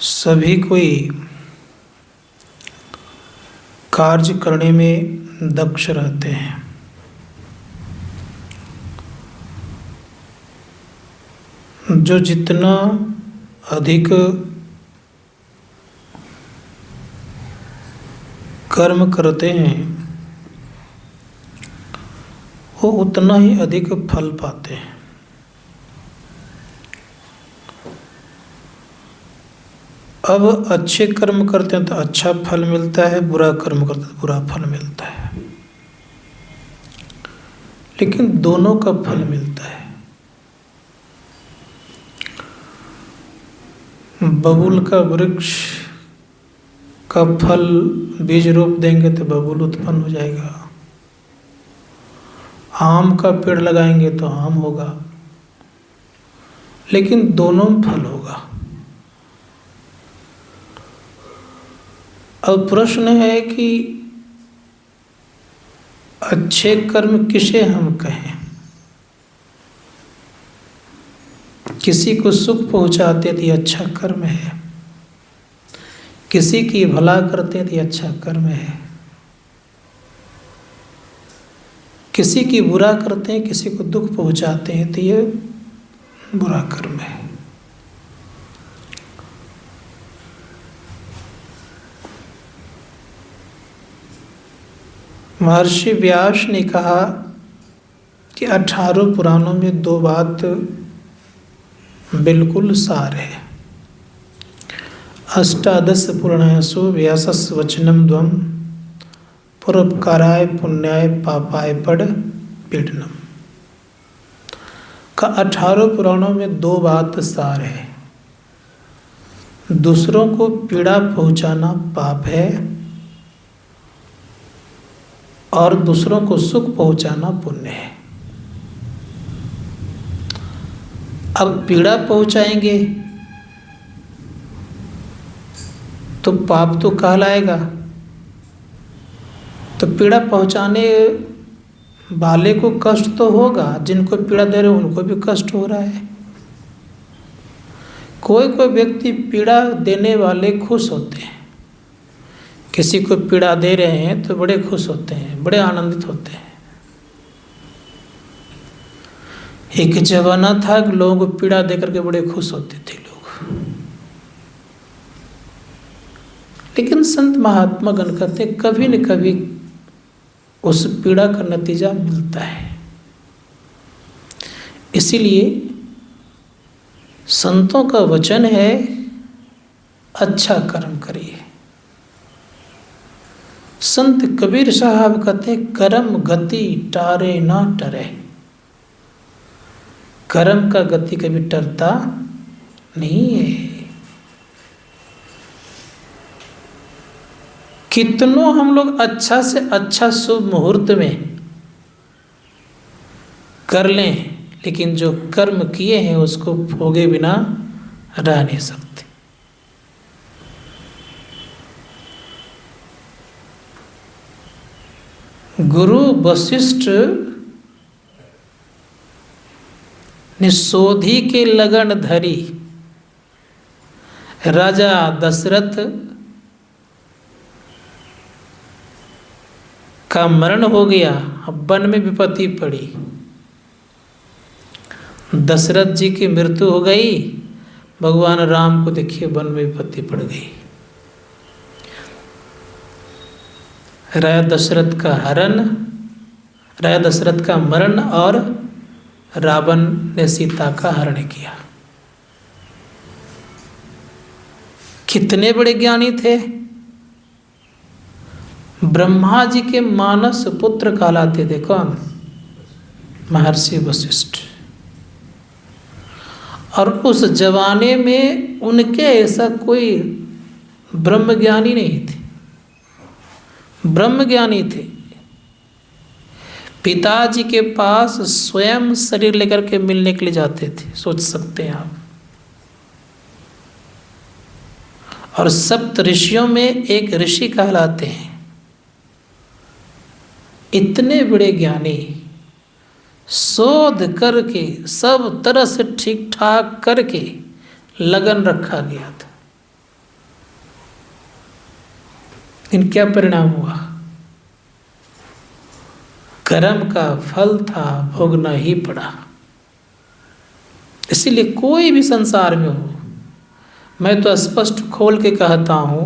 सभी कोई कार्य करने में दक्ष रहते हैं। जो जितना अधिक कर्म करते हैं वो उतना ही अधिक फल पाते हैं। अब अच्छे कर्म करते हैं तो अच्छा फल मिलता है, बुरा कर्म करते हैं तो बुरा फल मिलता है, लेकिन दोनों का फल मिलता है। बबूल का वृक्ष का फल बीज रोप देंगे तो बबूल उत्पन्न हो जाएगा, आम का पेड़ लगाएंगे तो आम होगा, लेकिन दोनों में फल होगा। अब प्रश्न है कि अच्छे कर्म किसे हम कहें? किसी को सुख पहुंचाते तो ये अच्छा कर्म है, किसी की भला करते तो ये अच्छा कर्म है, किसी की बुरा करते हैं, किसी को दुख पहुंचाते हैं तो ये बुरा कर्म है। महर्षि व्यास ने कहा कि 18 पुराणों में 2 बात बिल्कुल सार है। अष्टादश पुराणेषु व्यासस् वचनम द्वम परोपकाराय पुण्याय पापाय पीडनम का 18 पुराणों में 2 बात सार है। दूसरों को पीड़ा पहुंचाना पाप है और दूसरों को सुख पहुंचाना पुण्य है। अब पीड़ा पहुंचाएंगे तो पाप तो कहलाएगा, तो पीड़ा पहुंचाने वाले को कष्ट तो होगा, जिनको पीड़ा दे रहे हैं उनको भी कष्ट हो रहा है। कोई कोई व्यक्ति पीड़ा देने वाले खुश होते हैं, किसी को पीड़ा दे रहे हैं तो बड़े खुश होते हैं, बड़े आनंदित होते हैं। एक जमाना था कि लोगों को पीड़ा देकर के बड़े खुश होते थे लोग, लेकिन संत महात्मा गण कहते कभी न कभी उस पीड़ा का नतीजा मिलता है। इसीलिए संतों का वचन है अच्छा कर्म करिए। संत कबीर साहब कहते कर्म गति टारे ना टरे। कर्म का गति कभी टरता नहीं है। कितनों हम लोग अच्छा से अच्छा शुभ मुहूर्त में कर लें, लेकिन जो कर्म किए हैं उसको भोगे बिना रह नहीं सकते। गुरु वशिष्ठ ने सोधी के लगन धरी, राजा दशरथ का मरण हो गया, अब वन में विपत्ति पड़ी। दशरथ जी की मृत्यु हो गई, भगवान राम को देखिए वन में विपत्ति पड़ गई। राजा दशरथ का हरण, राजा दशरथ का मरण और रावण ने सीता का हरण किया। कितने बड़े ज्ञानी थे। ब्रह्मा जी के मानस पुत्र कहलाते थे कौन? महर्षि वशिष्ठ। और उस जमाने में उनके ऐसा कोई ब्रह्मज्ञानी नहीं थे। ब्रह्मज्ञानी थे। पिताजी के पास स्वयं शरीर लेकर के मिलने के लिए जाते थे, सोच सकते हैं आप। और सप्त ऋषियों में एक ऋषि कहलाते हैं। इतने बड़े ज्ञानी, शोध करके सब तरह से ठीक ठाक करके लगन रखा गया था। लेकिन क्या परिणाम हुआ? कर्म का फल था, भोगना ही पड़ा। इसीलिए कोई भी संसार में हो, मैं तो स्पष्ट खोल के कहता हूं,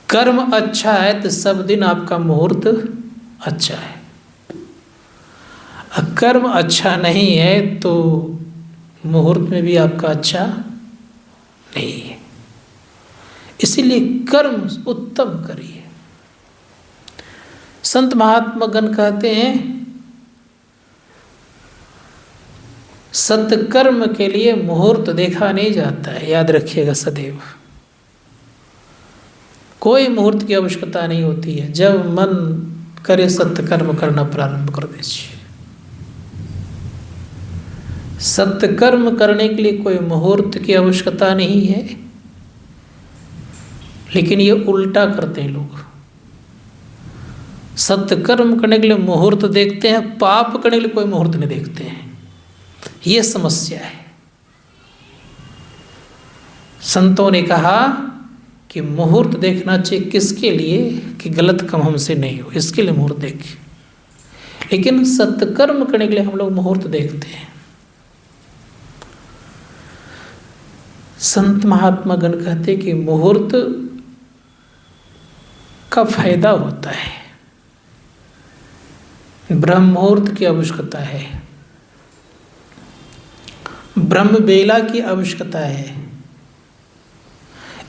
कर्म अच्छा है तो सब दिन आपका मुहूर्त अच्छा है। कर्म अच्छा नहीं है तो मुहूर्त में भी आपका अच्छा नहीं है। इसीलिए कर्म उत्तम करिए। संत महात्मा गण कहते हैं, सत्कर्म के लिए मुहूर्त देखा नहीं जाता है, याद रखिएगा सदैव। कोई मुहूर्त की आवश्यकता नहीं होती है, जब मन करे सत्कर्म करना प्रारंभ कर दीजिए। सत्कर्म करने के लिए कोई मुहूर्त की आवश्यकता नहीं है, लेकिन ये उल्टा करते हैं लोग। सत्कर्म करने के लिए मुहूर्त देखते हैं, पाप करने के लिए कोई मुहूर्त नहीं देखते हैं। ये समस्या है। संतों ने कहा कि मुहूर्त देखना चाहिए, किसके लिए? कि गलत काम हमसे नहीं हो, इसके लिए मुहूर्त देखिए। लेकिन सत्कर्म करने के लिए हम लोग मुहूर्त देखते हैं। संत महात्मा गण कहते कि मुहूर्त का फायदा होता है, ब्रह्म मुहूर्त की आवश्यकता है, ब्रह्म बेला की आवश्यकता है।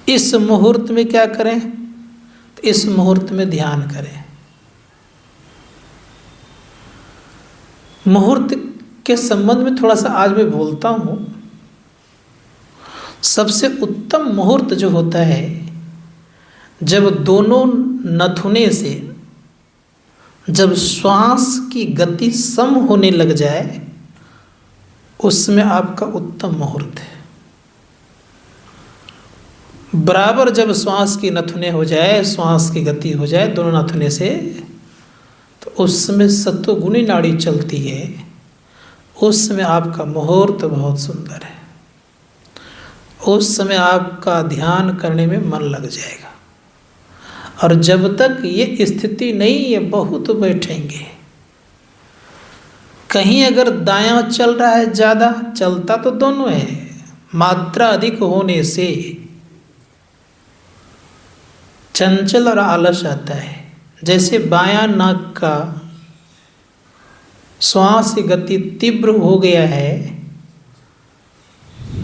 इस मुहूर्त में क्या करें? तो इस मुहूर्त में ध्यान करें। मुहूर्त के संबंध में थोड़ा सा आज मैं बोलता हूँ। सबसे उत्तम मुहूर्त जो होता है, जब दोनों नथुने से जब श्वास की गति सम होने लग जाए, उसमें आपका उत्तम मुहूर्त है। बराबर जब श्वास की नथुने हो जाए, श्वास की गति हो जाए दोनों नथुने से, तो उस समय सत्वगुणी नाड़ी चलती है। उस समय आपका मुहूर्त बहुत सुंदर है। उस समय आपका ध्यान करने में मन लग जाएगा। और जब तक ये स्थिति नहीं है, बहुत बैठेंगे। कहीं अगर दायां चल रहा है ज़्यादा, चलता तो दोनों है, मात्रा अधिक होने से चंचल और आलस आता है। जैसे बायां नाक का श्वास की गति तीव्र हो गया है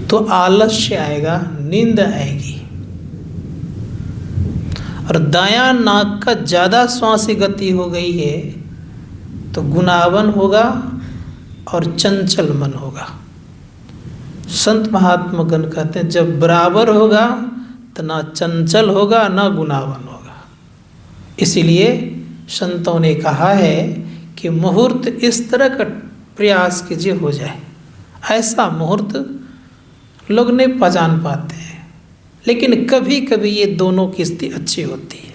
तो आलस्य आएगा, नींद आएगी। और दायां नाक का ज़्यादा श्वास की गति हो गई है तो गुनावन होगा और चंचल मन होगा। संत महात्मा गण कहते हैं, जब बराबर होगा तो ना चंचल होगा ना गुनावन होगा। इसीलिए संतों ने कहा है कि मुहूर्त इस तरह का प्रयास कीजिए हो जाए। ऐसा मुहूर्त लोग नहीं पहचान पाते हैं, लेकिन कभी कभी ये दोनों की स्थिति अच्छी होती है।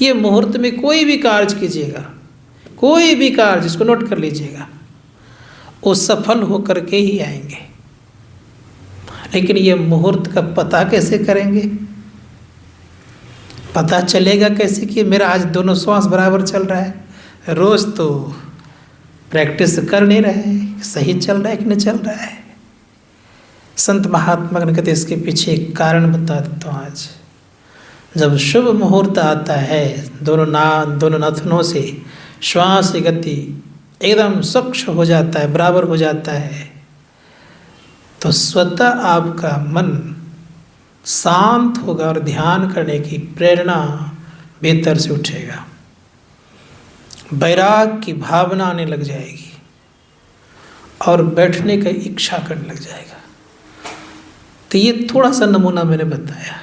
ये मुहूर्त में कोई भी कार्य कीजिएगा, कोई भी कार्य, इसको नोट कर लीजिएगा, वो सफल होकर के ही आएंगे। लेकिन ये मुहूर्त का पता कैसे करेंगे? पता चलेगा कैसे कि मेरा आज दोनों श्वास बराबर चल रहा है? रोज़ तो प्रैक्टिस कर नहीं रहे, सही चल रहा है कि नहीं चल रहा है। संत महात्मा ने कहते इसके पीछे एक कारण बता देता हूँ आज। जब शुभ मुहूर्त आता है, दोनों नाथुनों से श्वास की गति एकदम स्वच्छ हो जाता है, बराबर हो जाता है, तो स्वतः आपका मन शांत होगा और ध्यान करने की प्रेरणा भीतर से उठेगा। वैराग की भावना आने लग जाएगी और बैठने का इच्छा करने लग जाएगा। तो ये थोड़ा सा नमूना मैंने बताया।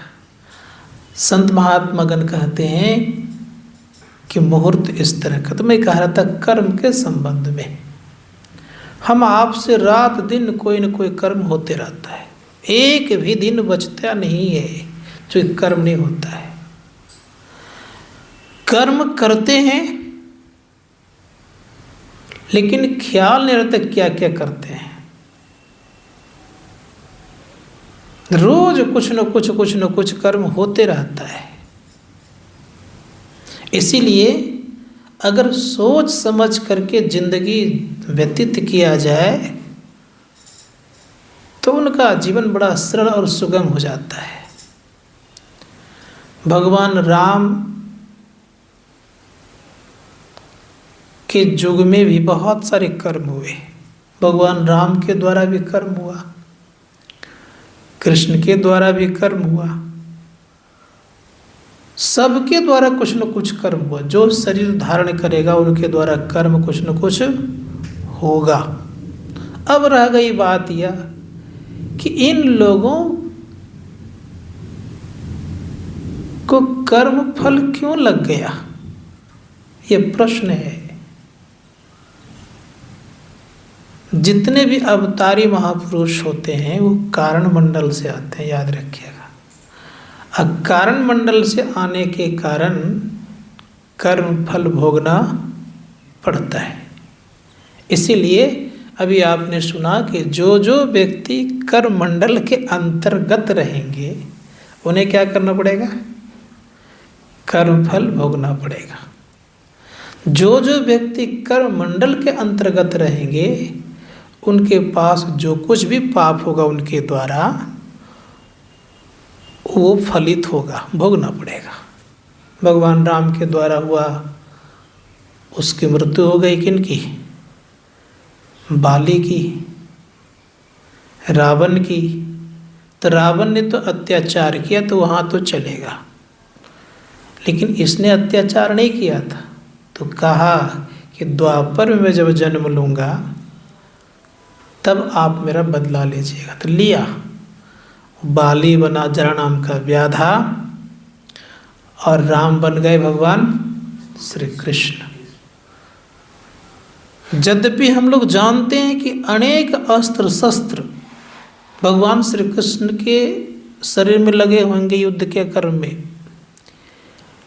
संत महात्मा गण कहते हैं कि मुहूर्त इस तरह का। तो मैं कह रहा था कर्म के संबंध में, हम आपसे रात दिन कोई न कोई कर्म होते रहता है। एक भी दिन बचता नहीं है जो कर्म नहीं होता है। कर्म करते हैं लेकिन ख्याल नहीं रहता क्या क्या करते हैं। रोज कुछ न कुछ कर्म होते रहता है। इसीलिए अगर सोच समझ करके जिंदगी व्यतीत किया जाए तो उनका जीवन बड़ा सरल और सुगम हो जाता है। भगवान राम के युग में भी बहुत सारे कर्म हुए। भगवान राम के द्वारा भी कर्म हुआ, कृष्ण के द्वारा भी कर्म हुआ, सबके द्वारा कुछ न कुछ कर्म हुआ। जो शरीर धारण करेगा उनके द्वारा कर्म कुछ न कुछ होगा। अब रह गई बात यह कि इन लोगों को कर्म फल क्यों लग गया, ये प्रश्न है। जितने भी अवतारी महापुरुष होते हैं वो कारण मंडल से आते हैं, याद रखिएगा। अब कारण मंडल से आने के कारण कर्म फल भोगना पड़ता है। इसीलिए अभी आपने सुना कि जो जो व्यक्ति कर्म मंडल के अंतर्गत रहेंगे उन्हें क्या करना पड़ेगा, कर्म फल भोगना पड़ेगा। जो जो व्यक्ति कर्म मंडल के अंतर्गत रहेंगे उनके पास जो कुछ भी पाप होगा उनके द्वारा वो फलित होगा, भोगना पड़ेगा। भगवान राम के द्वारा हुआ, उसकी मृत्यु हो गई किनकी, बाली की, रावण की। तो रावण ने तो अत्याचार किया तो वहाँ तो चलेगा, लेकिन इसने अत्याचार नहीं किया था। तो कहा कि द्वापर में मैं जब जन्म लूँगा तब आप मेरा बदला लीजिएगा। तो लिया, बाली बना जरा नाम का व्याधा और राम बन गए भगवान श्री कृष्ण। यद्यपि हम लोग जानते हैं कि अनेक अस्त्र शस्त्र भगवान श्री कृष्ण के शरीर में लगे होंगे युद्ध के कर्म में,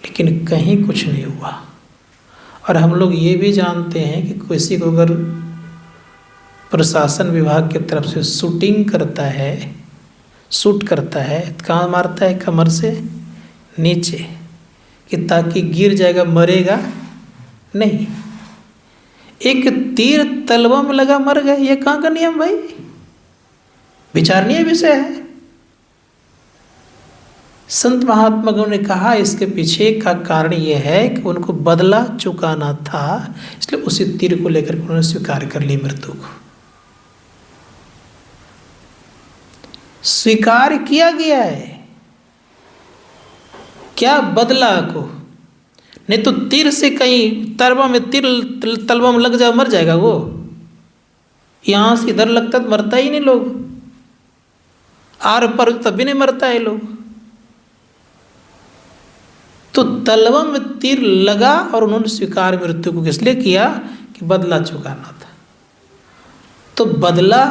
लेकिन कहीं कुछ नहीं हुआ। और हम लोग ये भी जानते हैं कि किसी को अगर प्रशासन विभाग की तरफ से शूटिंग करता है, शूट करता है, कहाँ मारता है, कमर से नीचे, कि ताकि गिर जाएगा, मरेगा नहीं। एक तीर तलवा में लगा मर गए, ये कहाँ का नियम भाई, विचारणीय विषय है। संत महात्माओं ने कहा इसके पीछे का कारण ये है कि उनको बदला चुकाना था, इसलिए उसी तीर को लेकर उन्होंने स्वीकार कर ली मृत्यु को। स्वीकार किया गया है क्या, बदला को। नहीं तो तीर से कहीं तलवा में तीर तलवा में लग जाए मर जाएगा वो, यहां से इधर लगता तो मरता ही नहीं लोग, आर पर तब भी नहीं मरता है लोग। तो तलवा में तीर लगा और उन्होंने स्वीकार मृत्यु को किस लिए किया, कि बदला चुकाना था। तो बदला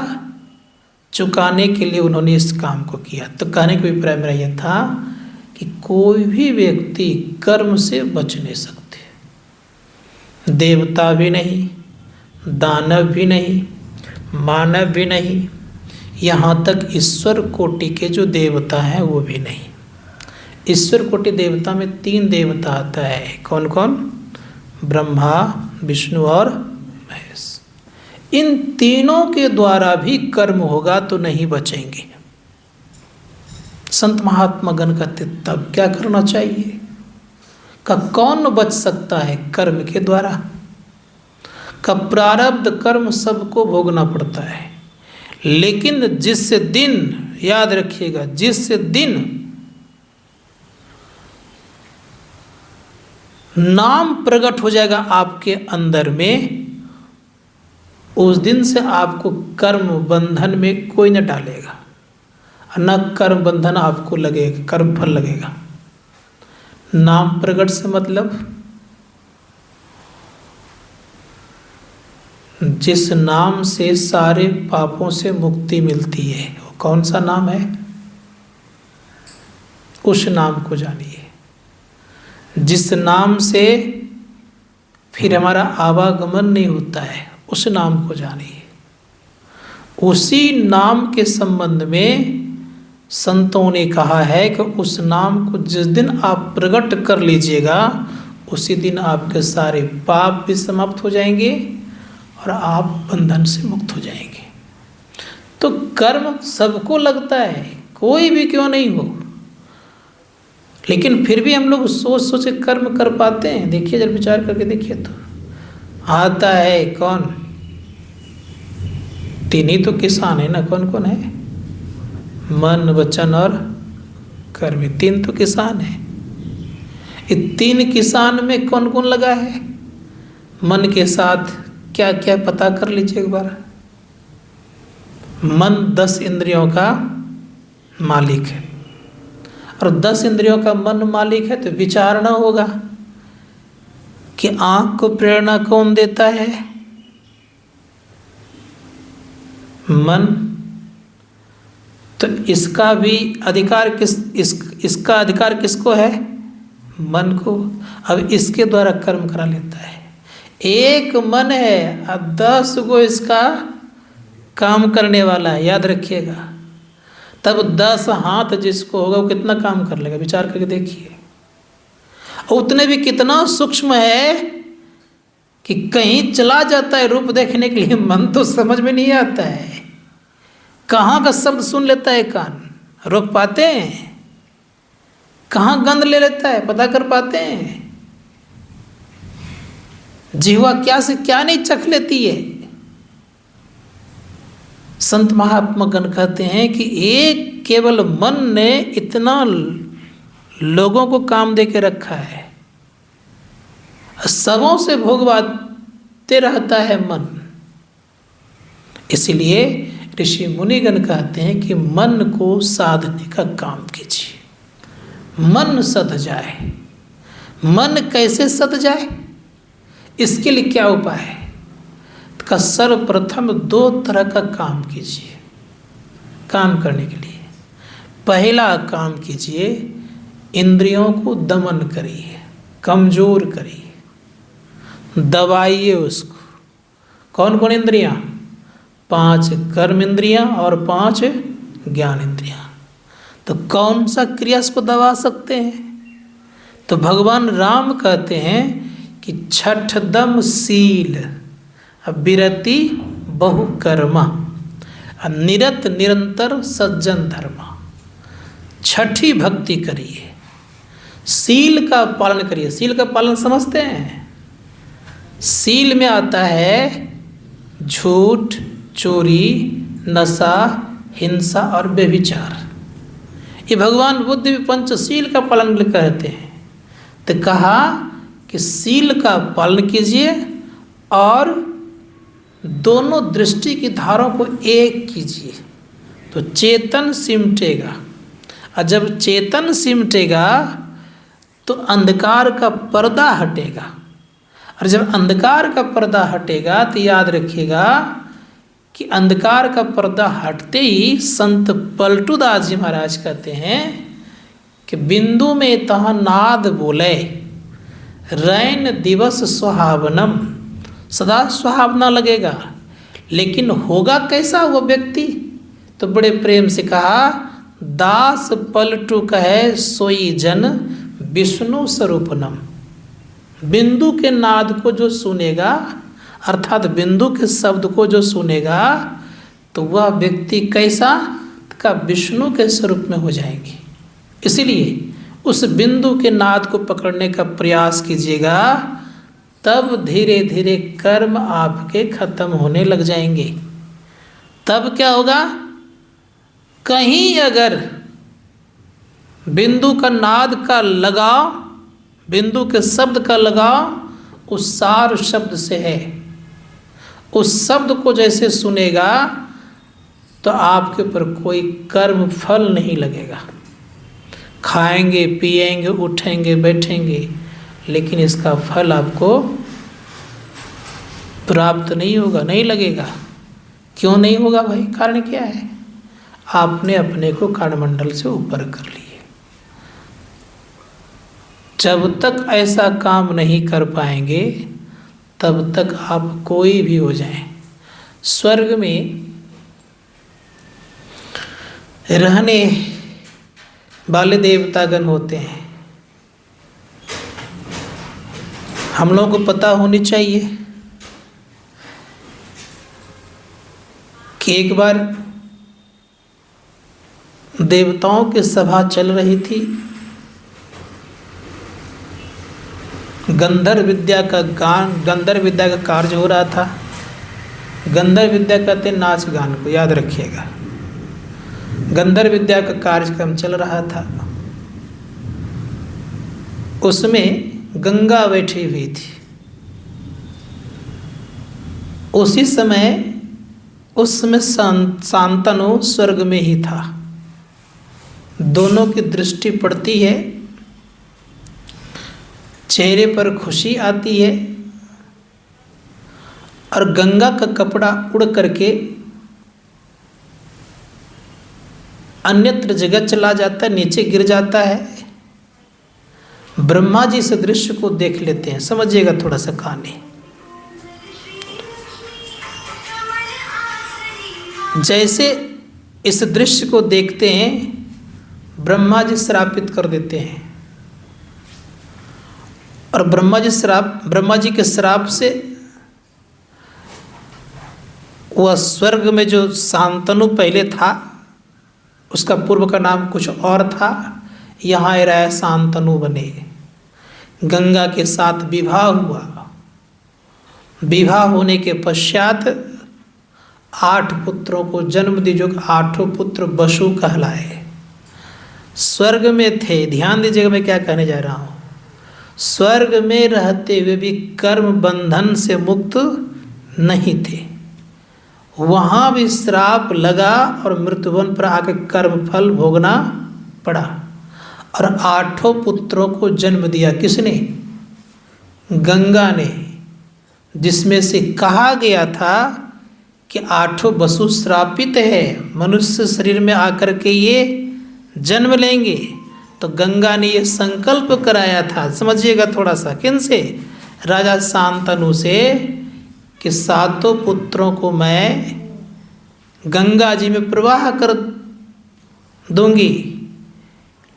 चुकाने के लिए उन्होंने इस काम को किया। तो कहने का अभिप्राय मेरा यह था कि कोई भी व्यक्ति कर्म से बच नहीं सकते, देवता भी नहीं, दानव भी नहीं, मानव भी नहीं, यहाँ तक ईश्वर कोटि के जो देवता हैं वो भी नहीं। ईश्वर कोटि देवता में 3 देवता आता है, कौन कौन, ब्रह्मा, विष्णु और महेश। इन तीनों के द्वारा भी कर्म होगा तो नहीं बचेंगे। संत महात्मा गण कहते तब क्या करना चाहिए, का कौन बच सकता है, कर्म के द्वारा। का प्रारब्ध कर्म सबको भोगना पड़ता है, लेकिन जिस दिन, याद रखिएगा, जिस दिन नाम प्रकट हो जाएगा आपके अंदर में, उस दिन से आपको कर्म बंधन में कोई न डालेगा, न कर्म बंधन आपको लगेगा, कर्म फल लगेगा। नाम प्रकट से मतलब जिस नाम से सारे पापों से मुक्ति मिलती है, वो कौन सा नाम है, उस नाम को जानिए। जिस नाम से फिर हमारा आवागमन नहीं होता है, उस नाम को जानिए। उसी नाम के संबंध में संतों ने कहा है कि उस नाम को जिस दिन आप प्रकट कर लीजिएगा, उसी दिन आपके सारे पाप भी समाप्त हो जाएंगे और आप बंधन से मुक्त हो जाएंगे। तो कर्म सबको लगता है, कोई भी क्यों नहीं हो, लेकिन फिर भी हम लोग सोच सोच के कर्म कर पाते हैं। देखिए, जब विचार करके देखिए तो आता है कौन? तीन ही तो किसान है ना। कौन कौन है? मन, वचन और कर्म, तीन तो किसान है। ये तीन किसान में कौन कौन लगा है? मन के साथ क्या क्या पता कर लीजिए एक बार। मन 10 इंद्रियों का मालिक है, और 10 इंद्रियों का मन मालिक है तो विचारना होगा कि आंख को प्रेरणा कौन देता है? मन। तो इसका भी अधिकार इसका अधिकार किसको है? मन को। अब इसके द्वारा कर्म करा लेता है। एक मन है और 10 को इसका काम करने वाला है, याद रखिएगा। तब 10 हाथ जिसको होगा वो कितना काम कर लेगा, विचार करके देखिए। उतने भी कितना सूक्ष्म है कि कहीं चला जाता है रूप देखने के लिए, मन तो समझ में नहीं आता है। कहाँ का शब्द सुन लेता है कान, रोक पाते हैं? कहाँ गंध ले लेता है, पता कर पाते हैं? जिह्वा क्या से क्या नहीं चख लेती है। संत महात्मा गण कहते हैं कि एक केवल मन ने इतना लोगों को काम दे के रखा है, सबों से भोगवाते रहता है मन। इसलिए ऋषि मुनिगण कहते हैं कि मन को साधने का काम कीजिए, मन सध जाए। मन कैसे सध जाए, इसके लिए क्या उपाय है? का सर्वप्रथम 2 तरह का काम कीजिए। काम करने के लिए पहला काम कीजिए, इंद्रियों को दमन करिए, कमजोर करिए, दबाइए उसको। कौन कौन इंद्रियां? 5 कर्म इंद्रियां और 5 ज्ञान इंद्रियां। तो कौन सा क्रिया को दबा सकते हैं? तो भगवान राम कहते हैं कि छठदम सील विरति बहु कर्मा, निरत निरंतर सज्जन धर्मा। छठी भक्ति करिए, सील का पालन करिए। सील का पालन समझते हैं? सील में आता है झूठ, चोरी, नशा, हिंसा और व्यभिचार। ये भगवान बुद्ध भी पंचशील का पालन कहते हैं। तो कहा कि सील का पालन कीजिए और दोनों दृष्टि की धारों को एक कीजिए, तो चेतन सिमटेगा। और जब चेतन सिमटेगा तो अंधकार का पर्दा हटेगा। और जब अंधकार का पर्दा हटेगा तो याद रखिएगा कि अंधकार का पर्दा हटते ही संत पलटूदास जी महाराज कहते हैं कि बिंदु में तह नाद बोले, रैन दिवस सुहावनम। सदा सुहावना लगेगा, लेकिन होगा कैसा वो व्यक्ति? तो बड़े प्रेम से कहा, दास पलटू कहे सोई जन विष्णु स्वरूपनम। बिंदु के नाद को जो सुनेगा, अर्थात बिंदु के शब्द को जो सुनेगा, तो वह व्यक्ति कैसा का विष्णु के स्वरूप में हो जाएंगे। इसीलिए उस बिंदु के नाद को पकड़ने का प्रयास कीजिएगा, तब धीरे धीरे कर्म आपके खत्म होने लग जाएंगे। तब क्या होगा? कहीं अगर बिंदु का नाद का लगाव, बिंदु के शब्द का लगाव उस सार शब्द से है, उस शब्द को जैसे सुनेगा तो आपके ऊपर कोई कर्म फल नहीं लगेगा। खाएंगे, पिएंगे, उठेंगे, बैठेंगे, लेकिन इसका फल आपको प्राप्त नहीं होगा, नहीं लगेगा। क्यों नहीं होगा भाई? कारण क्या है? आपने अपने को कारणमंडल से ऊपर कर लिए। जब तक ऐसा काम नहीं कर पाएंगे तब तक आप कोई भी हो जाएं। स्वर्ग में रहने वाले देवतागण होते हैं, हम लोगों को पता होनी चाहिए कि एक बार देवताओं की सभा चल रही थी। गंधर्व विद्या का कार्य हो रहा था। गंधर्व विद्या कहते हैं नाच गान को, याद रखिएगा। गंधर्व विद्या का कार्यक्रम चल रहा था। उसमें गंगा बैठी हुई थी। उस समय शांतनु स्वर्ग में ही था। दोनों की दृष्टि पड़ती है, चेहरे पर खुशी आती है, और गंगा का कपड़ा उड़ करके अन्यत्र जगह चला जाता है, नीचे गिर जाता है। ब्रह्मा जी इस दृश्य को देख लेते हैं। समझिएगा थोड़ा सा कहानी। जैसे इस दृश्य को देखते हैं, ब्रह्मा जी श्रापित कर देते हैं, और ब्रह्मा जी के श्राप से वह स्वर्ग में जो शांतनु पहले था, उसका पूर्व का नाम कुछ और था, यहाँ रहा शांतनु बने। गंगा के साथ विवाह हुआ। विवाह होने के पश्चात 8 पुत्रों को जन्म दी, जो 8 पुत्र वसु कहलाए। स्वर्ग में थे, ध्यान दीजिएगा मैं क्या कहने जा रहा हूँ। स्वर्ग में रहते हुए भी कर्म बंधन से मुक्त नहीं थे। वहाँ भी श्राप लगा और मृत्युवन पर आके कर्म फल भोगना पड़ा। और 8 पुत्रों को जन्म दिया किसने? गंगा ने, जिसमें से कहा गया था कि 8 वसु श्रापित है, मनुष्य शरीर में आकर के ये जन्म लेंगे। तो गंगा ने ये संकल्प कराया था, समझिएगा थोड़ा सा, किनसे? राजा शांतनु से, कि 7 पुत्रों को मैं गंगा जी में प्रवाह कर दूंगी,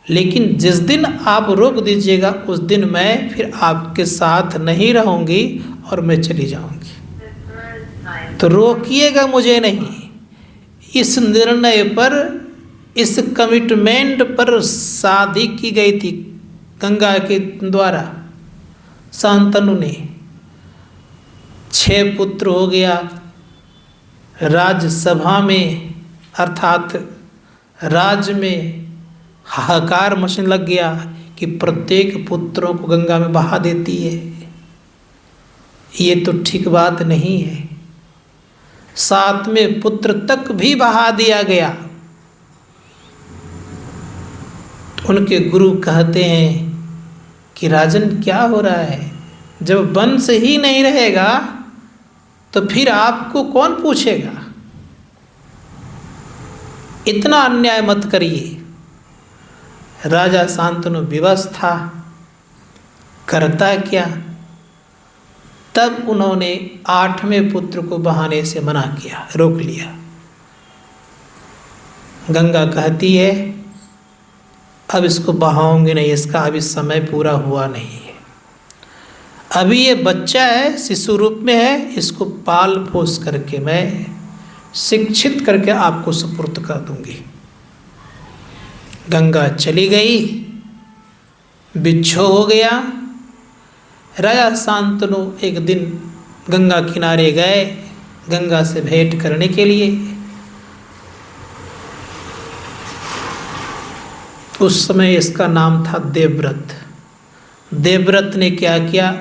लेकिन जिस दिन आप रोक दीजिएगा उस दिन मैं फिर आपके साथ नहीं रहूंगी और मैं चली जाऊंगी। तो रोकिएगा मुझे नहीं। इस निर्णय पर, इस कमिटमेंट पर शादी की गई थी गंगा के द्वारा। शांतनु ने 6 पुत्र हो गया। राज्यसभा में अर्थात राज्य में हाहाकार मचने लग गया कि प्रत्येक पुत्रों को गंगा में बहा देती है। ये तो ठीक बात नहीं है। 7वें पुत्र तक भी बहा दिया गया। उनके गुरु कहते हैं कि राजन क्या हो रहा है? जब वंश ही नहीं रहेगा तो फिर आपको कौन पूछेगा? इतना अन्याय मत करिए। राजा शांतनु विवश था, करता क्या? तब उन्होंने 8वें पुत्र को बहाने से मना किया, रोक लिया। गंगा कहती है अब इसको बहाऊंगी नहीं, इसका अभी समय पूरा हुआ नहीं है, अभी ये बच्चा है, शिशु रूप में है, इसको पाल पोस करके मैं शिक्षित करके आपको सुपुर्द कर दूंगी। गंगा चली गई, बिच्छो हो गया। राजा शांतनु एक दिन गंगा किनारे गए गंगा से भेंट करने के लिए। उस समय इसका नाम था देवव्रत। देवव्रत ने क्या किया?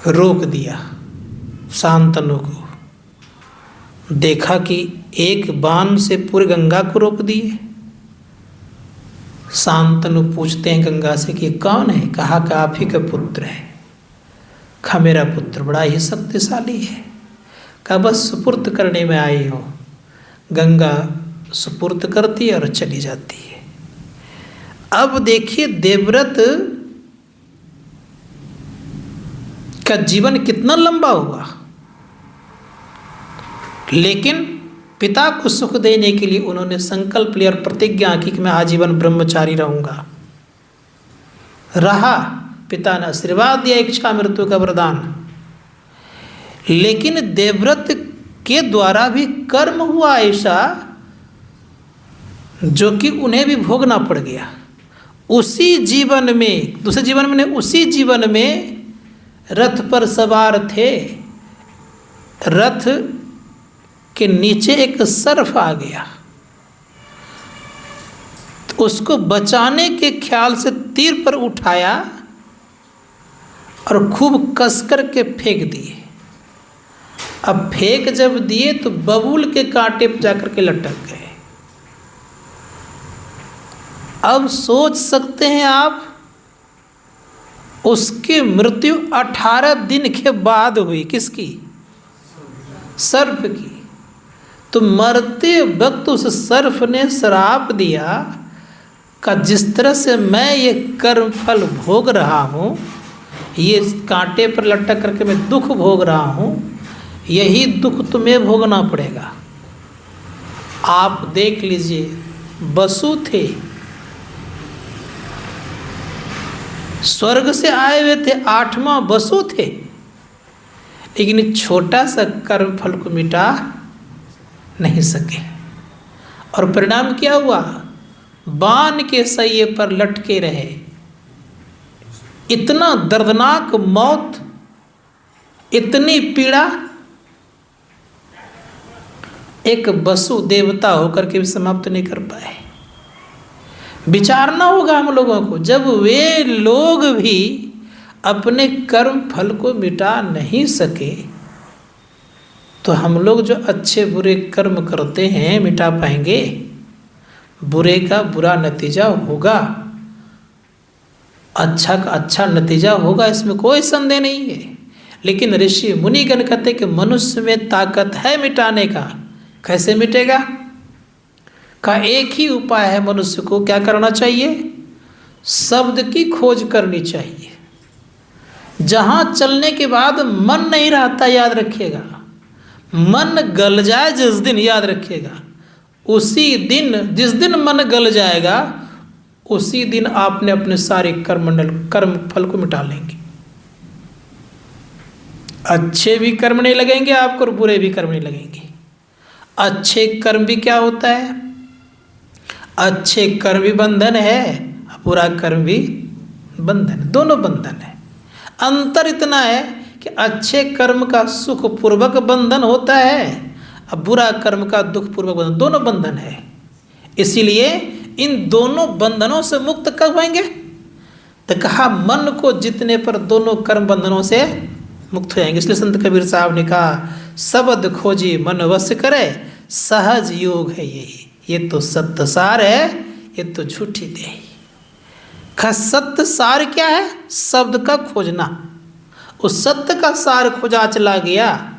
रोक दिया शांतनु को। देखा कि एक बाण से पूरी गंगा को रोक दिए। शांतनु पूछते हैं गंगा से कि कौन है? कहा कि आप ही का पुत्र है। कहा मेरा पुत्र बड़ा ही शक्तिशाली है। कहा बस सुपुर्द करने में आई हो। गंगा सुपुर्द करती है और चली जाती है। अब देखिए देवव्रत का जीवन कितना लंबा हुआ, लेकिन पिता को सुख देने के लिए उन्होंने संकल्प लिया और प्रतिज्ञा की कि मैं आजीवन ब्रह्मचारी रहूंगा। रहा, पिता ने आशीर्वाद दिया, इच्छा मृत्यु का वरदान। लेकिन देवव्रत के द्वारा भी कर्म हुआ ऐसा जो कि उन्हें भी भोगना पड़ गया। उसी जीवन में, दूसरे जीवन में नहीं, उसी जीवन में रथ पर सवार थे, रथ के नीचे एक सर्प आ गया, तो उसको बचाने के ख्याल से तीर पर उठाया और खूब कसकर के फेंक दिए। अब फेंक जब दिए तो बबूल के कांटे पर जाकर के लटक गए। अब सोच सकते हैं आप, उसकी मृत्यु 18 दिन के बाद हुई। किसकी? सर्प की। तो मरते वक्त उस सर्प ने श्राप दिया कि जिस तरह से मैं ये कर्म फल भोग रहा हूँ, ये कांटे पर लटक करके मैं दुख भोग रहा हूँ, यही दुख तुम्हें भोगना पड़ेगा। आप देख लीजिए, वसु थे, स्वर्ग से आए हुए थे, 8वां वसु थे, लेकिन छोटा सा कर्म फल को मिटा नहीं सके। और परिणाम क्या हुआ? बाण के सैये पर लटके रहे। इतना दर्दनाक मौत, इतनी पीड़ा, एक वसु देवता होकर के भी समाप्त नहीं कर पाए। विचारना होगा हम लोगों को, जब वे लोग भी अपने कर्म फल को मिटा नहीं सके, तो हम लोग जो अच्छे बुरे कर्म करते हैं मिटा पाएंगे? बुरे का बुरा नतीजा होगा, अच्छा का अच्छा नतीजा होगा, इसमें कोई संदेह नहीं है। लेकिन ऋषि मुनिगण कहते कि मनुष्य में ताकत है मिटाने का। कैसे मिटेगा? का एक ही उपाय है, मनुष्य को क्या करना चाहिए? शब्द की खोज करनी चाहिए। जहाँ चलने के बाद मन नहीं रहता, याद रखिएगा, मन गल जाए जिस दिन, याद रखिएगा, उसी दिन, जिस दिन मन गल जाएगा उसी दिन आपने अपने सारे कर्म फल को मिटा लेंगे। अच्छे भी कर्म नहीं लगेंगे आपको और बुरे भी कर्म नहीं लगेंगे। अच्छे कर्म भी क्या होता है? अच्छे कर्म भी बंधन है, बुरा कर्म भी बंधन, दोनों बंधन है। अंतर इतना है कि अच्छे कर्म का सुख पूर्वक बंधन होता है, अब बुरा कर्म का दुख पूर्वक बंधन, दोनों बंधन है। इसीलिए इन दोनों बंधनों से मुक्त कब होंगे? तो कहा मन को जीतने पर दोनों कर्म बंधनों से मुक्त हो जाएंगे। इसलिए संत कबीर साहब ने कहा, शब्द खोजी मन वश करे, सहज योग है यही। ये तो सत्य सार है, ये तो झूठी देही। सत्य सार क्या है? शब्द का खोजना। उस सत्य का सार खोजा चला गया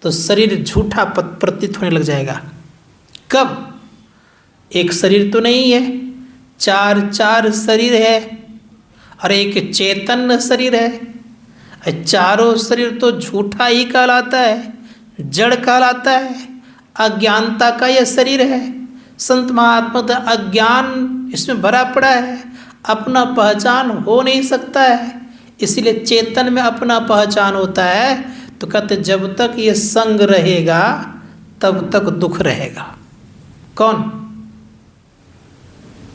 तो शरीर झूठा प्रतीत होने लग जाएगा। कब? एक शरीर तो नहीं है, चार शरीर है और एक चेतन शरीर है। चारों शरीर तो झूठा ही कहलाता है, जड़ कहलाता है, अज्ञानता का यह शरीर है। संत महात्मा तो अज्ञान इसमें भरा पड़ा है, अपना पहचान हो नहीं सकता है। इसीलिए चेतन में अपना पहचान होता है। तो कहते जब तक ये संग रहेगा तब तक दुख रहेगा।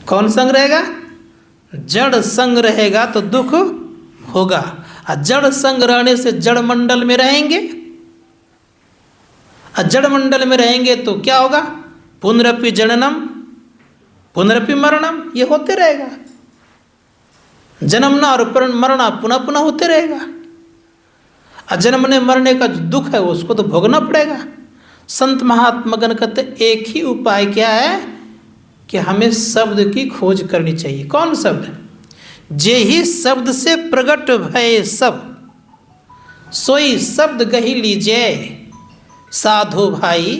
कौन संग रहेगा? जड़ संग रहेगा तो दुख होगा। और जड़ संग रहने से जड़ मंडल में रहेंगे, और जड़ मंडल में रहेंगे तो क्या होगा? पुनरपि जननम पुनरपि मरणम, ये होते रहेगा। जन्मना और मरना पुनः पुनः होते रहेगा। और जन्मने मरने का जो दुख है उसको तो भोगना पड़ेगा। संत महात्मागण कहते एक ही उपाय क्या है कि हमें शब्द की खोज करनी चाहिए। कौन शब्द? जे ही शब्द से प्रगट भय सब, सोई शब्द गही लीजिए साधो भाई।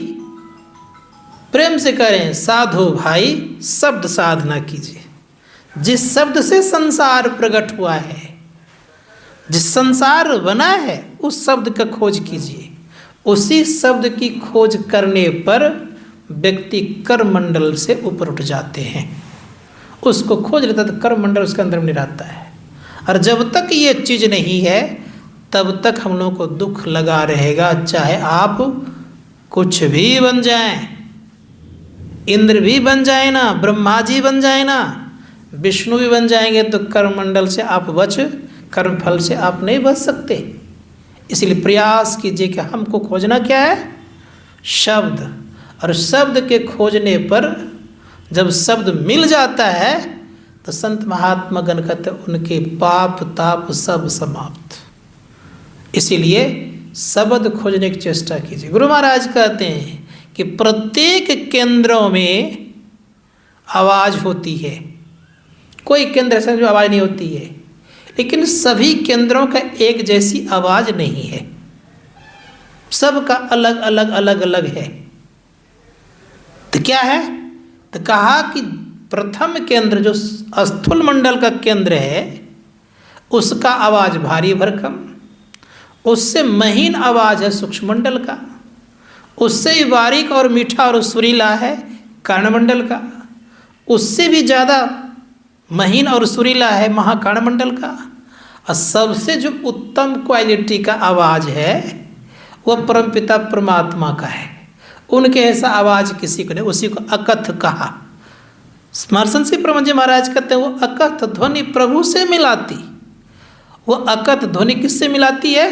प्रेम से करें साधो भाई, शब्द साधना कीजिए। जिस शब्द से संसार प्रकट हुआ है, जिस संसार बना है, उस शब्द का खोज कीजिए। उसी शब्द की खोज करने पर व्यक्ति कर्म मंडल से ऊपर उठ जाते हैं। उसको खोज लेता तो कर्म मंडल उसके अंदर में नहीं रहता है। और जब तक ये चीज़ नहीं है तब तक हम लोगों को दुख लगा रहेगा, चाहे आप कुछ भी बन जाएं, इंद्र भी बन जाए ना, ब्रह्मा जी बन जाए ना, विष्णु भी बन जाएंगे, तो कर्ममंडल से आप कर्मफल से आप नहीं बच सकते। इसलिए प्रयास कीजिए कि हमको खोजना क्या है, शब्द। और शब्द के खोजने पर जब शब्द मिल जाता है तो संत महात्मा गण कहते उनके पाप ताप सब समाप्त। इसीलिए शब्द खोजने की चेष्टा कीजिए। गुरु महाराज कहते हैं कि प्रत्येक केंद्रों में आवाज़ होती है, कोई केंद्र ऐसा जो आवाज़ नहीं होती है, लेकिन सभी केंद्रों का एक जैसी आवाज़ नहीं है, सबका अलग अलग अलग अलग है। तो क्या है, तो कहा कि प्रथम केंद्र जो स्थूल मंडल का केंद्र है उसका आवाज़ भारी भरकम, उससे महीन आवाज़ है सूक्ष्म मंडल का, उससे भी बारीक और मीठा और सुरीला है कर्णमंडल का, उससे भी ज़्यादा महीन और सुरीला है महाकर्णमंडल का, और सबसे जो उत्तम क्वालिटी का आवाज़ है वह परमपिता परमात्मा का है। उनके ऐसा आवाज़ किसी को नहीं, उसी को अकथ कहा। स्मरण से प्रमंजी महाराज कहते हैं वो अकथ ध्वनि प्रभु से मिलाती। वो अकथ ध्वनि किससे मिलाती है,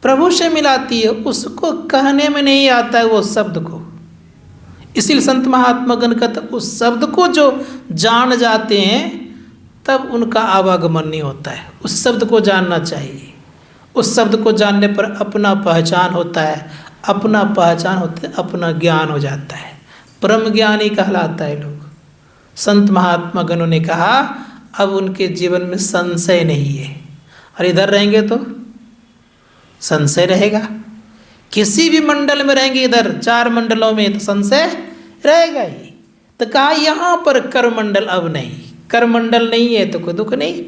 प्रभु से मिलाती है, उसको कहने में नहीं आता है वो शब्द को। इसीलिए संत महात्मा गण कहते उस शब्द को जो जान जाते हैं तब उनका आवागमन नहीं होता है। उस शब्द को जानना चाहिए, उस शब्द को जानने पर अपना पहचान होता है, अपना पहचान होता है अपना ज्ञान हो जाता है, परम ज्ञानी कहलाता है लोग। संत महात्मा गणों ने कहा अब उनके जीवन में संशय नहीं है, और इधर रहेंगे तो संशय रहेगा, किसी भी मंडल में रहेंगे, इधर 4 मंडलों में तो संशय रहेगा ही। तो कहा यहाँ पर कर्ममंडल अब नहीं, कर्ममंडल नहीं है तो कोई दुख नहीं।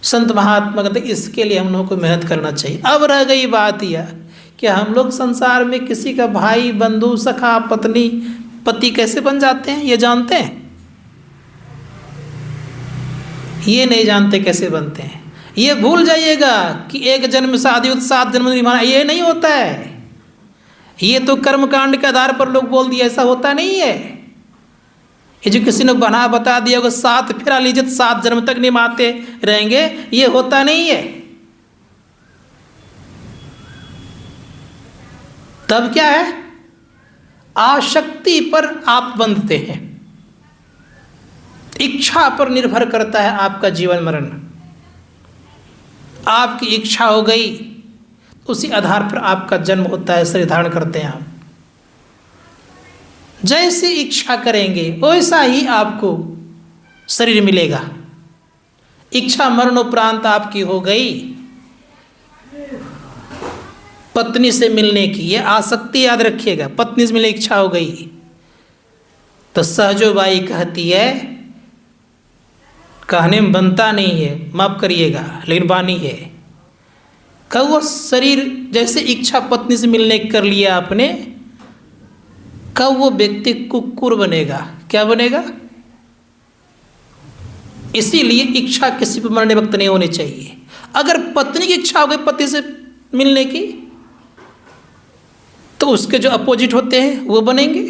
संत महात्मा कहते इसके लिए हम लोगों को मेहनत करना चाहिए। अब रह गई बात यह कि हम लोग संसार में किसी का भाई बंधु सखा पत्नी पति कैसे बन जाते हैं ये जानते हैं? ये नहीं जानते कैसे बनते हैं। ये भूल जाइएगा कि एक जन्म शादी 7 जन्म निभाना, ये नहीं होता है। ये तो कर्मकांड के आधार पर लोग बोल दिए, ऐसा होता नहीं है। ये जो किसी ने बता दिया होगा 7 फेरा लीजिए 7 जन्म तक निभाते रहेंगे, ये होता नहीं है। तब क्या है, आसक्ति पर आप बंधते हैं, इच्छा पर निर्भर करता है आपका जीवन मरण। आपकी इच्छा हो गई उसी आधार पर आपका जन्म होता है, शरीर धारण करते हैं आप। जैसी इच्छा करेंगे वैसा ही आपको शरीर मिलेगा। इच्छा मरणोपरांत आपकी हो गई पत्नी से मिलने की, ये आसक्ति याद रखिएगा, पत्नी से मिलने की इच्छा हो गई तो सहजोबाई कहती है, कहने में बनता नहीं है माफ करिएगा लेकिन बानी है, कब वो शरीर जैसे इच्छा पत्नी से मिलने कर लिया आपने, कब वो व्यक्ति कुक्कुर बनेगा। क्या बनेगा? इसीलिए इच्छा किसी पर मरने वक्त नहीं होनी चाहिए। अगर पत्नी की इच्छा हो गई पति से मिलने की तो उसके जो अपोजिट होते हैं वो बनेंगे।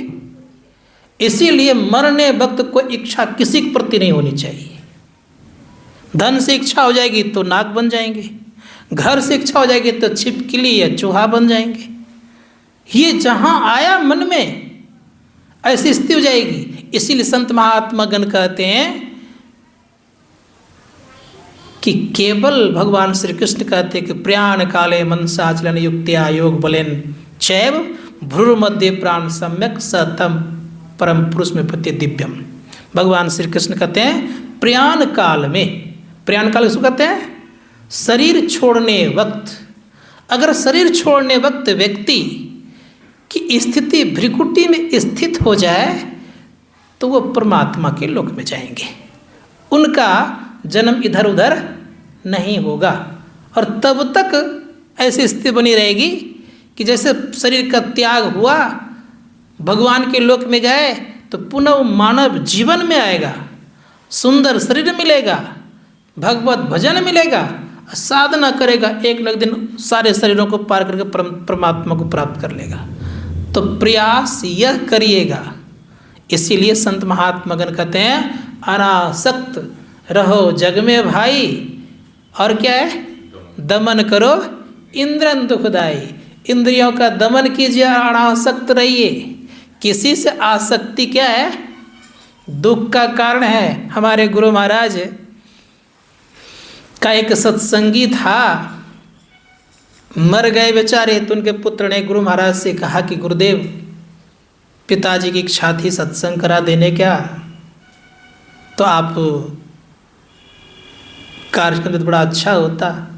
इसीलिए मरने वक्त कोई इच्छा किसी के प्रति नहीं होनी चाहिए। धन से इच्छा हो जाएगी तो नाग बन जाएंगे, घर से इच्छा हो जाएगी तो छिपकली या चूहा बन जाएंगे। ये जहाँ आया मन में ऐसी स्थिति हो जाएगी। इसीलिए संत महात्मा गण कहते हैं कि केवल भगवान श्री कृष्ण कहते हैं कि प्राण काले मनसाचलन युक्त्या योग बलेन चैव भ्रूर मध्य प्राण सम्यक सतम परम पुरुष में प्रति दिव्यम। भगवान श्री कृष्ण कहते हैं प्रयाण काल में, प्रयाण काल किसको कहते हैं? शरीर छोड़ने वक्त। अगर शरीर छोड़ने वक्त व्यक्ति की स्थिति भ्रिकुटी में स्थित हो जाए तो वो परमात्मा के लोक में जाएंगे, उनका जन्म इधर उधर नहीं होगा। और तब तक ऐसी स्थिति बनी रहेगी कि जैसे शरीर का त्याग हुआ, भगवान के लोक में गए तो पुनः मानव जीवन में आएगा, सुंदर शरीर मिलेगा, भगवत भजन मिलेगा, साधना करेगा, एक न एक दिन सारे शरीरों को पार करके परमात्मा को प्राप्त कर लेगा। तो प्रयास यह करिएगा। इसीलिए संत महात्मागण कहते हैं अनासक्त रहो जग में भाई, और क्या है, दमन करो इंद्रन दुखदाई। इंद्रियों का दमन कीजिए, अनासक्त रहिए। किसी से आसक्ति क्या है, दुख का कारण है। हमारे गुरु महाराज का एक सत्संगी था, मर गए बेचारे, तो उनके पुत्र ने गुरु महाराज से कहा कि गुरुदेव, पिताजी की इच्छा थी सत्संग करा देने क्या, तो आप कार्य करते तो बड़ा अच्छा होता।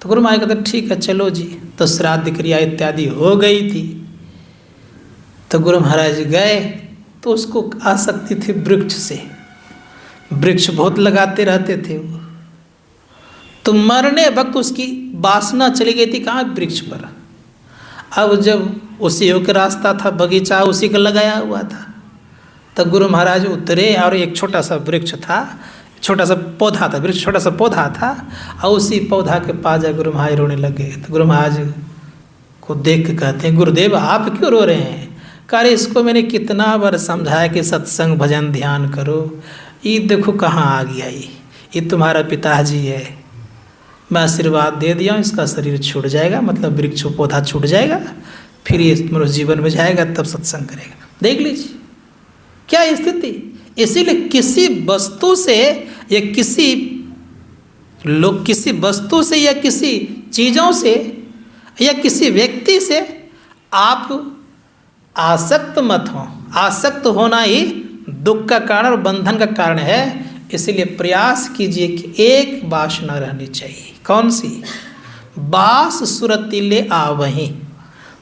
तो गुरु महाराज कहते ठीक है चलो जी। तो श्राद्ध क्रिया इत्यादि हो गई थी। तो गुरु महाराज गए, तो उसको आसक्ति थी वृक्ष से, वृक्ष बहुत लगाते रहते थे वो। तो मरने वक्त उसकी वासना चली गई थी कहाँ, वृक्ष पर। अब जब उसी का रास्ता था, बगीचा उसी का लगाया हुआ था, तो गुरु महाराज उतरे और एक छोटा सा वृक्ष था, छोटा सा पौधा था, वृक्ष छोटा सा पौधा था, और उसी पौधा के पास जा गुरु महाराज रोने लगे। तो गुरु महाराज को देख के कहते हैं गुरुदेव आप क्यों रो रहे हैं। कह रहे इसको मैंने कितना बार समझाया कि सत्संग भजन ध्यान करो, ये देखो कहाँ आ गया, ये तुम्हारा पिताजी है, मैं आशीर्वाद दे दिया हूँ, इसका शरीर छूट जाएगा, मतलब वृक्ष पौधा छूट जाएगा, फिर ये मनुष्य जीवन में जाएगा, तब सत्संग करेगा। देख लीजिए क्या स्थिति। इसीलिए किसी वस्तु से या किसी वस्तु से या किसी चीज़ों से या किसी व्यक्ति से आप आसक्त मत हो। आसक्त होना ही दुख का कारण और बंधन का कारण है। इसीलिए प्रयास कीजिए कि एक वासना रहनी चाहिए। कौन सी? बास सुरतिले आवहीं,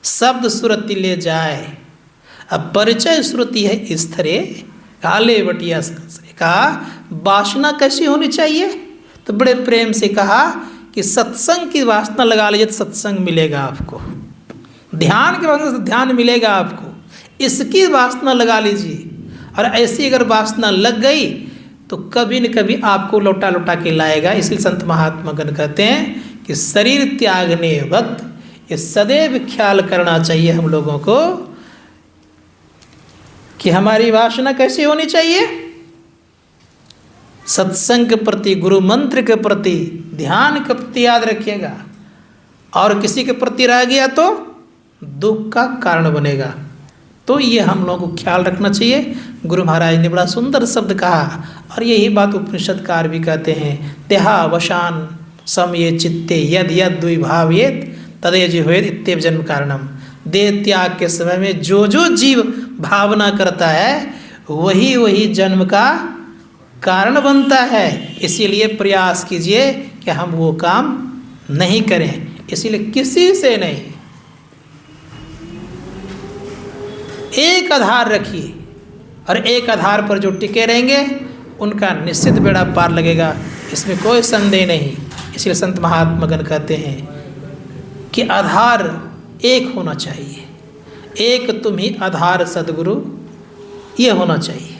शब्द सुरतिले जाए। अब परिचय श्रुति है इस तरह काले बटिया का वासना कैसी होनी चाहिए, तो बड़े प्रेम से कहा कि सत्संग की वासना लगा लीजिए तो सत्संग मिलेगा आपको, ध्यान की वासना से ध्यान मिलेगा आपको, इसकी वासना लगा लीजिए। और ऐसी अगर वासना लग गई तो कभी न कभी आपको लौटा लौटा के लाएगा। इसलिए संत महात्मा गण कहते हैं कि शरीर त्यागने वक्त ये सदैव ख्याल करना चाहिए हम लोगों को कि हमारी वासना कैसी होनी चाहिए, सत्संग के प्रति, गुरु मंत्र के प्रति, ध्यान के प्रति याद रखिएगा। और किसी के प्रति रह गया तो दुख का कारण बनेगा। तो ये हम लोगों को ख्याल रखना चाहिए। गुरु महाराज ने बड़ा सुंदर शब्द कहा, और यही बात उपनिषदकार भी कहते हैं, देहावसान समये चित्ते यद यद द्विभावेत तदेजिह्वेद इत्येव जन्म कारणम। देह त्याग के समय में जो जो जीव भावना करता है वही वही जन्म का कारण बनता है। इसीलिए प्रयास कीजिए कि हम वो काम नहीं करें। इसीलिए किसी से नहीं, एक आधार रखिए, और एक आधार पर जो टिके रहेंगे उनका निश्चित बेड़ा पार लगेगा, इसमें कोई संदेह नहीं। इसलिए संत महात्मा गण कहते हैं कि आधार एक होना चाहिए, एक तुम ही आधार सदगुरु, ये होना चाहिए।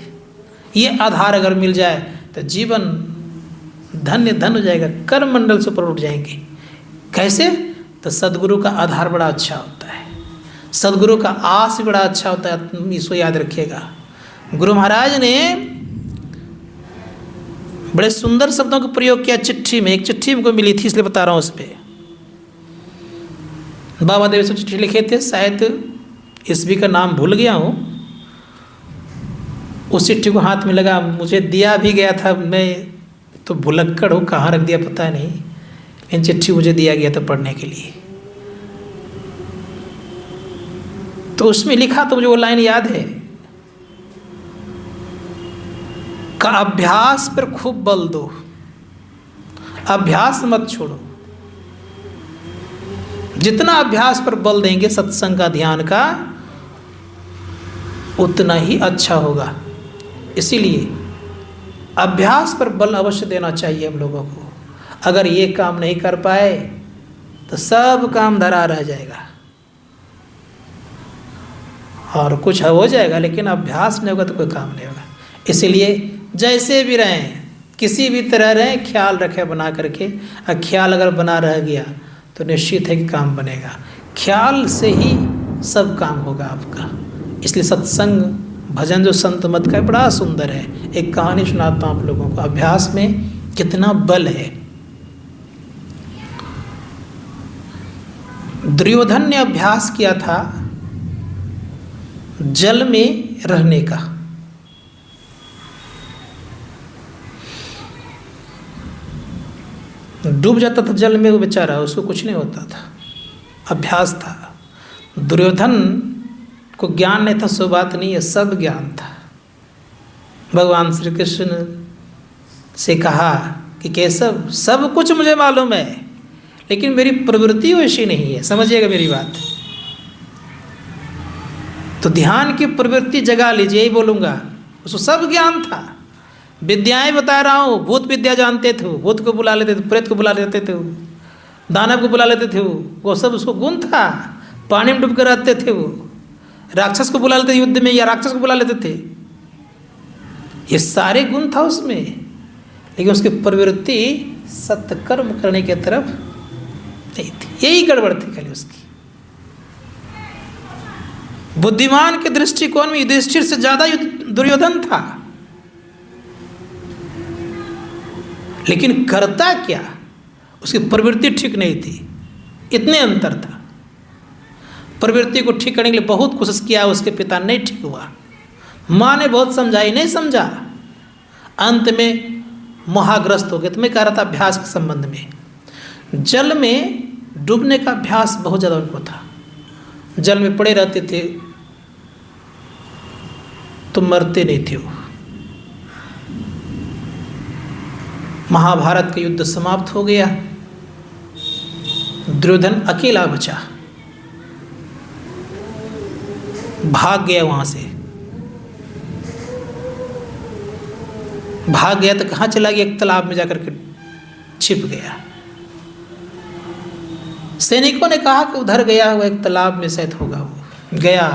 ये आधार अगर मिल जाए तो जीवन धन्य धन हो जाएगा, कर्म मंडल से ऊपर उठ जाएंगे। कैसे? तो सदगुरु का आधार बड़ा अच्छा होता है, सदगुरु का आस बड़ा अच्छा होता है। इसको याद रखिएगा। गुरु महाराज ने बड़े सुंदर शब्दों का प्रयोग किया चिट्ठी में। एक चिट्ठी हमको मिली थी इसलिए बता रहा हूँ। उस पर बाबा देव से चिट्ठी लिखे थे, शायद ईस्वी का नाम भूल गया हूँ। उस चिट्ठी को हाथ में लगा, मुझे दिया भी गया था, मैं तो भुलक्कड़ हूँ, कहाँ रख दिया पता नहीं, लेकिन चिट्ठी मुझे दिया गया था पढ़ने के लिए। तो उसमें लिखा तो मुझे वो लाइन याद है, का अभ्यास पर खूब बल दो, अभ्यास मत छोड़ो। जितना अभ्यास पर बल देंगे सत्संग का, ध्यान का, उतना ही अच्छा होगा। इसीलिए अभ्यास पर बल अवश्य देना चाहिए हम लोगों को। अगर ये काम नहीं कर पाए तो सब काम धरा रह जाएगा और कुछ हो जाएगा, लेकिन अभ्यास नहीं होगा तो कोई काम नहीं होगा। इसीलिए जैसे भी रहें, किसी भी तरह रहे, ख्याल रखे बना करके। और ख्याल अगर बना रह गया तो निश्चित है कि काम बनेगा। ख्याल से ही सब काम होगा आपका। इसलिए सत्संग भजन जो संत मत का है बड़ा सुंदर है। एक कहानी सुनाता हूँ आप लोगों को, अभ्यास में कितना बल है। दुर्योधन ने अभ्यास किया था जल में रहने का। डूब जाता था जल में वो बेचारा, उसको कुछ नहीं होता था, अभ्यास था। दुर्योधन को ज्ञान नहीं था, सो बात नहीं है, सब ज्ञान था। भगवान श्री कृष्ण से कहा कि केशव सब कुछ मुझे मालूम है, लेकिन मेरी प्रवृत्ति वैसी नहीं है, समझिएगा मेरी बात। तो ध्यान की प्रवृत्ति जगा लीजिए, यही बोलूँगा। उसको सब ज्ञान था, विद्याएं बता रहा हूँ। भूत विद्या जानते थे, भूत को बुला लेते थे, प्रेत को बुला लेते थे, दानव को बुला लेते थे, वो सब उसको गुण था। पानी में डूब कर रहते थे, वो राक्षस को बुला लेते युद्ध में, या राक्षस को बुला लेते थे। ये सारे गुण था उसमें, लेकिन उसकी प्रवृत्ति सत्कर्म करने की तरफ नहीं थी। यही गड़बड़ थी खाली उसकी। बुद्धिमान के दृष्टिकोण में युधिष्ठिर से ज्यादा दुर्योधन था, लेकिन करता क्या, उसकी प्रवृत्ति ठीक नहीं थी। इतने अंतर था। प्रवृत्ति को ठीक करने के लिए बहुत कोशिश किया, उसके पिता नहीं ठीक हुआ। माँ ने बहुत समझाई, नहीं समझा। अंत में मोहाग्रस्त हो गए। तो मैं कह रहा था अभ्यास के संबंध में, जल में डूबने का अभ्यास बहुत ज़्यादा उनको था। जल में पड़े रहते थे तो मरते नहीं थे वो। महाभारत का युद्ध समाप्त हो गया, दुर्योधन अकेला बचा, भाग गया वहां से। भाग गया तो कहाँ चला गया, एक तालाब में जाकर के छिप गया। सैनिकों ने कहा कि उधर गया हुआ एक तालाब में शायद होगा। वो गया,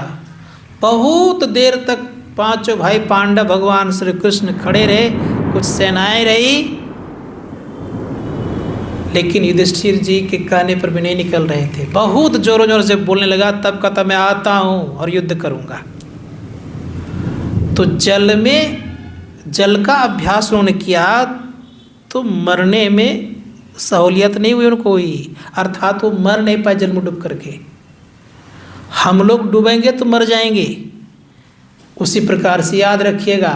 बहुत देर तक पांचों भाई पांडव भगवान श्री कृष्ण खड़े रहे, कुछ सेनाएं रही, लेकिन युधिष्ठिर जी के कहने पर भी नहीं निकल रहे थे। बहुत जोरों जोर से बोलने लगा, तब कहता मैं आता हूँ और युद्ध करूँगा। तो जल में, जल का अभ्यास उन्होंने किया तो मरने में सहूलियत नहीं हुई उनको हुई, अर्थात वो मर नहीं पाए जल में डूब करके। हम लोग डूबेंगे तो मर जाएंगे, उसी प्रकार से याद रखिएगा।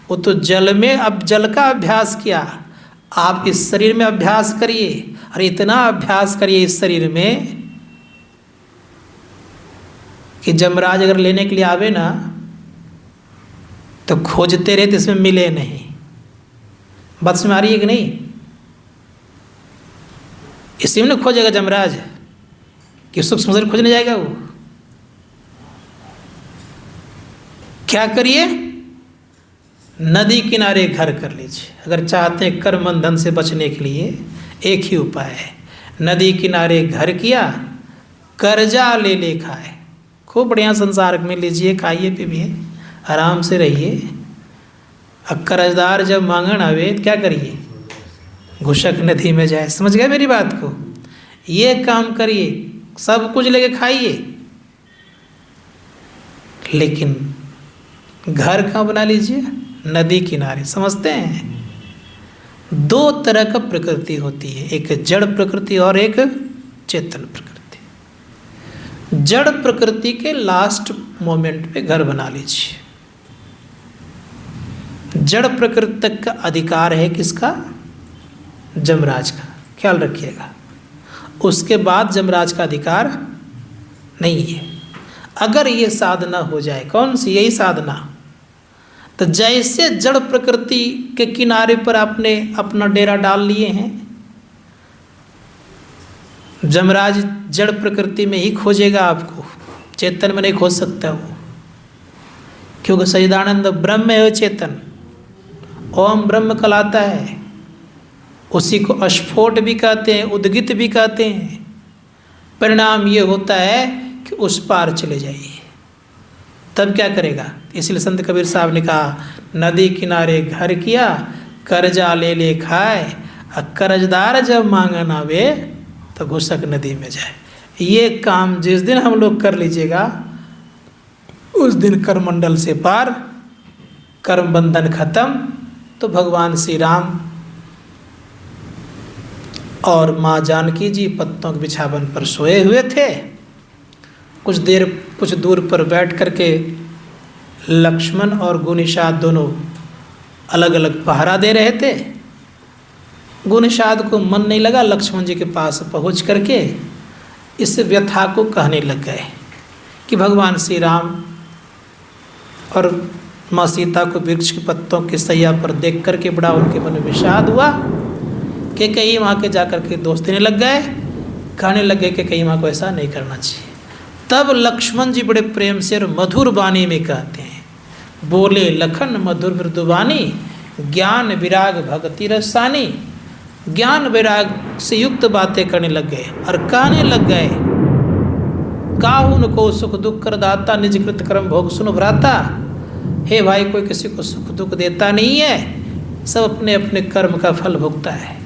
वो तो जल में, अब जल का अभ्यास किया। आप इस शरीर में अभ्यास करिए, और इतना अभ्यास करिए इस शरीर में कि जमराज अगर लेने के लिए आवे ना तो खोजते रहे तो इसमें मिले नहीं। बात समझ आ रही है कि नहीं? इसी में खोजेगा जमराज कि सूक्ष्म शरीर खोजने जाएगा वो। क्या करिए, नदी किनारे घर कर लीजिए। अगर चाहते हैं कर्म बंधन से बचने के लिए एक ही उपाय है, नदी किनारे घर किया, कर्जा ले ले खाए, खूब बढ़िया संसार में लीजिए, खाइए पीजिए, आराम से रहिए। अब कर्जदार जब मांगन आवे क्या करिए, घुसक नदी में जाए। समझ गए मेरी बात को? ये काम करिए, सब कुछ लेके खाइए, लेकिन घर कहाँ बना लीजिए, नदी किनारे। समझते हैं? दो तरह का प्रकृति होती है, एक जड़ प्रकृति और एक चेतन प्रकृति। जड़ प्रकृति के लास्ट मोमेंट पे घर बना लीजिए। जड़ प्रकृति तक का अधिकार है किसका? जमराज का, ख्याल रखिएगा। उसके बाद जमराज का अधिकार नहीं है। अगर ये साधना हो जाए, कौन सी? यही साधना। तो जैसे जड़ प्रकृति के किनारे पर आपने अपना डेरा डाल लिए हैं, जमराज जड़ प्रकृति में ही खोजेगा आपको, चेतन में नहीं खोज सकता वो, क्योंकि सच्चिदानंद ब्रह्म है चेतन। ओम ब्रह्म कहलाता है, उसी को अस्फोट भी कहते हैं, उद्गित भी कहते हैं। परिणाम ये होता है कि उस पार चले जाइए। तब क्या करेगा? इसलिए संत कबीर साहब ने कहा, नदी किनारे घर किया, कर्जा ले ले खाए, और कर्जदार जब मांगन आवे तो घुसक नदी में जाए। ये काम जिस दिन हम लोग कर लीजिएगा, उस दिन करमंडल से पार, कर्म बंधन खत्म। तो भगवान श्री राम और माँ जानकी जी पत्तों के बिछावन पर सोए हुए थे। कुछ दूर पर बैठ करके लक्ष्मण और गुनिषाद दोनों अलग अलग पहरा दे रहे थे। गुनिषाद को मन नहीं लगा, लक्ष्मण जी के पास पहुंच करके इस व्यथा को कहने लग गए कि भगवान श्री राम और माँ सीता को वृक्ष के पत्तों की सैया पर देख करके बड़ा उनके मन में विषाद हुआ कि कहीं माँ के जाकर के दोस्त देने लग गए, कहने लग गए कि कहीं माँ को ऐसा नहीं करना चाहिए। तब लक्ष्मण जी बड़े प्रेम से और मधुर वाणी में कहते हैं, बोले लखन मधुर मृदुवाणी, ज्ञान विराग भक्ति रसानी। ज्ञान विराग से युक्त बातें करने लग गए और कहने लग गए, काहुन को सुख दुख कर दाता, निज कृत कर्म भोग सुन भ्राता। हे भाई, कोई किसी को सुख दुख देता नहीं है, सब अपने अपने कर्म का फल भोगता है।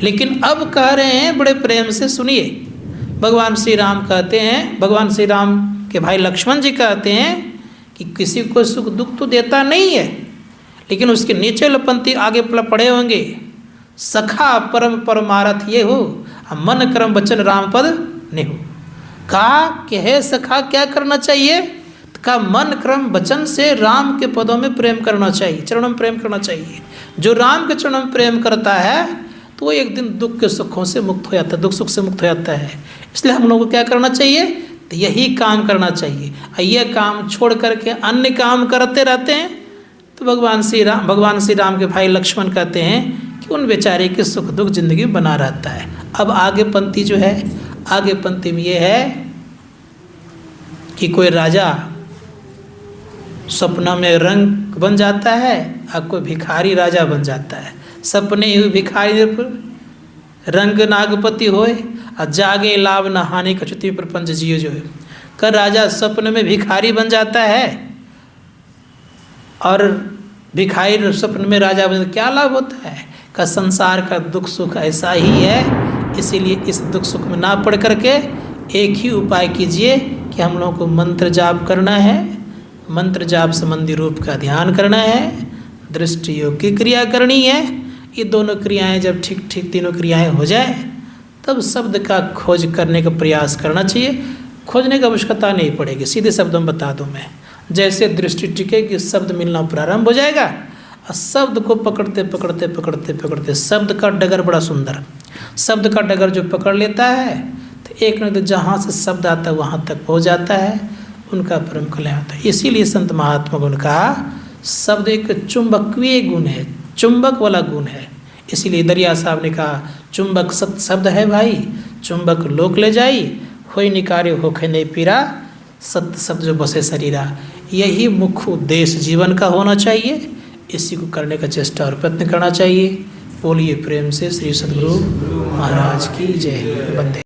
लेकिन अब कह रहे हैं बड़े प्रेम से, सुनिए, भगवान श्री राम कहते हैं, भगवान श्री राम के भाई लक्ष्मण जी कहते हैं कि किसी को सुख दुख तो देता नहीं है, लेकिन उसके नीचे पंक्ति आगे पढ़े होंगे, सखा परम परमारथ ये हो, मन कर्म वचन राम पद नहीं हो। कहा कि हे सखा, क्या करना चाहिए? का मन क्रम वचन से राम के पदों में प्रेम करना चाहिए, चरणों में प्रेम करना चाहिए। जो राम के चरणों में प्रेम करता है तो वो एक दिन दुख के सुखों से मुक्त हो जाता है, दुख सुख से मुक्त हो जाता है। इसलिए हम लोगों को क्या करना चाहिए? तो यही काम करना चाहिए। और यह काम छोड़ करके अन्य काम करते रहते हैं तो भगवान श्री राम के भाई लक्ष्मण कहते हैं कि उन बेचारे के सुख दुख जिंदगी में बना रहता है। अब आगे पंक्ति जो है, आगे पंक्ति में ये है कि कोई राजा सपना में रंग बन जाता है और कोई भिखारी राजा बन जाता है। सपने ही भिखारी रंग नागपति होए और जागे लाभ न हानि कछुति प्रपंच जियो जो है। कर राजा सपने में भिखारी बन जाता है और भिखारी स्वप्न में राजा बन, क्या लाभ होता है? का संसार का दुख सुख ऐसा ही है। इसीलिए इस दुख सुख में ना पड़ करके एक ही उपाय कीजिए कि हम लोगों को मंत्र जाप करना है, मंत्र जाप संबंधी रूप का ध्यान करना है, दृष्टि योग की क्रिया करनी है। ये दोनों क्रियाएं जब ठीक ठीक तीनों क्रियाएं हो जाए तब शब्द का खोज करने का प्रयास करना चाहिए। खोजने की आवश्यकता नहीं पड़ेगी, सीधे शब्दों में बता दूं मैं। जैसे दृष्टि टिकेगी शब्द मिलना प्रारंभ हो जाएगा और शब्द को पकड़ते पकड़ते पकड़ते पकड़ते शब्द का डगर बड़ा सुंदर, शब्द का डगर जो पकड़ लेता है तो एक न तो जहाँ से शब्द आता है वहाँ तक पहुँच जाता है, उनका परम कल्याण होता है। इसीलिए संत महात्मा गुण का शब्द एक चुंबकीय गुण है, चुंबक वाला गुण है। इसीलिए दरिया साहब ने कहा चुंबक सत शब्द है भाई, चुंबक लोक ले जाई, होई निकारे होखे नहीं पीरा, सत्य शब्द जो बसे शरीरा। यही मुख्य उद्देश्य जीवन का होना चाहिए। इसी को करने का चेष्टा और प्रयत्न करना चाहिए। बोलिए प्रेम से श्री सद्गुरु महाराज की जय। वंदे।